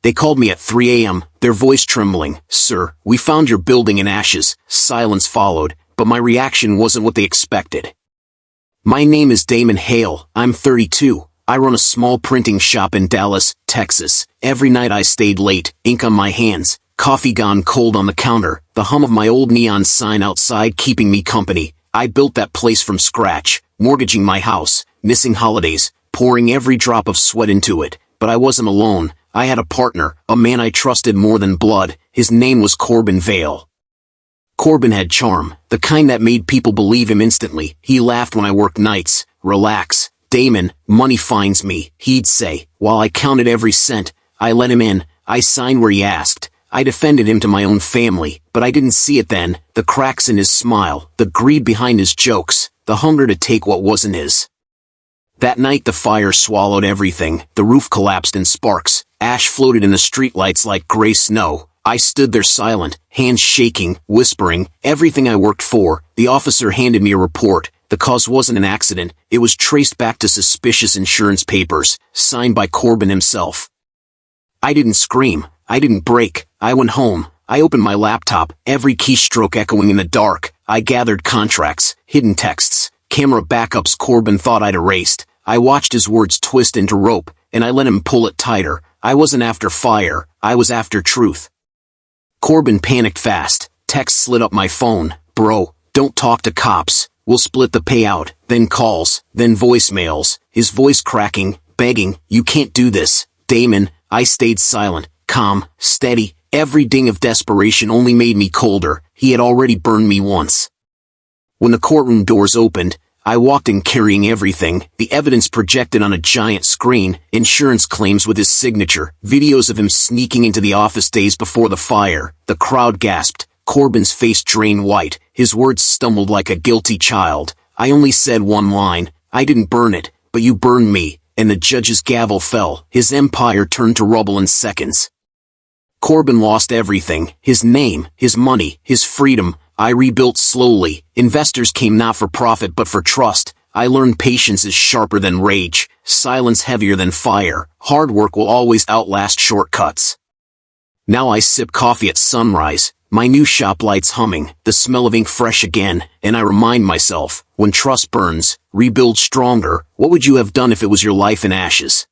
They called me at 3 a.m., their voice trembling. "Sir, we found your building in ashes." Silence followed, but my reaction wasn't what they expected. "My name is Damon Hale. I'm 32. I run a small printing shop in Dallas, Texas. Every night I stayed late, ink on my hands, coffee gone cold on the counter, the hum of my old neon sign outside keeping me company. I built that place from scratch, mortgaging my house, missing holidays, pouring every drop of sweat into it. But I wasn't alone. I had a partner, a man I trusted more than blood. His name was Corbin Vale. Corbin had charm, the kind that made people believe him instantly. He laughed when I worked nights. "Relax, Damon, money finds me," he'd say. While I counted every cent, I let him in. I signed where he asked. I defended him to my own family, but I didn't see it then. The cracks in his smile, the greed behind his jokes, the hunger to take what wasn't his. That night the fire swallowed everything. The roof collapsed in sparks. Ash floated in the streetlights like gray snow. I stood there silent, hands shaking, whispering, everything I worked for. The officer handed me a report. The cause wasn't an accident. It was traced back to suspicious insurance papers, signed by Corbin himself. I didn't scream. I didn't break. I went home. I opened my laptop, every keystroke echoing in the dark. I gathered contracts, hidden texts, camera backups Corbin thought I'd erased. I watched his words twist into rope, and I let him pull it tighter. I wasn't after fire. I was after truth. Corbin panicked fast. Text slid up my phone. "Bro, don't talk to cops. We'll split the payout." Then calls, then voicemails. His voice cracking, begging, "You can't do this, Damon." I stayed silent, calm, steady. Every ding of desperation only made me colder. He had already burned me once. When the courtroom doors opened, I walked in carrying everything, the evidence projected on a giant screen, insurance claims with his signature, videos of him sneaking into the office days before the fire. The crowd gasped. Corbin's face drained white. His words stumbled like a guilty child. I only said one line. "I didn't burn it, but you burned me." And the judge's gavel fell. His empire turned to rubble in seconds. Corbin lost everything. His name, his money, his freedom. I rebuilt slowly. Investors came not for profit but for trust. I learned patience is sharper than rage, silence heavier than fire. Hard work will always outlast shortcuts. Now I sip coffee at sunrise, my new shop lights humming, the smell of ink fresh again, and I remind myself, when trust burns, rebuild stronger. What would you have done if it was your life in ashes?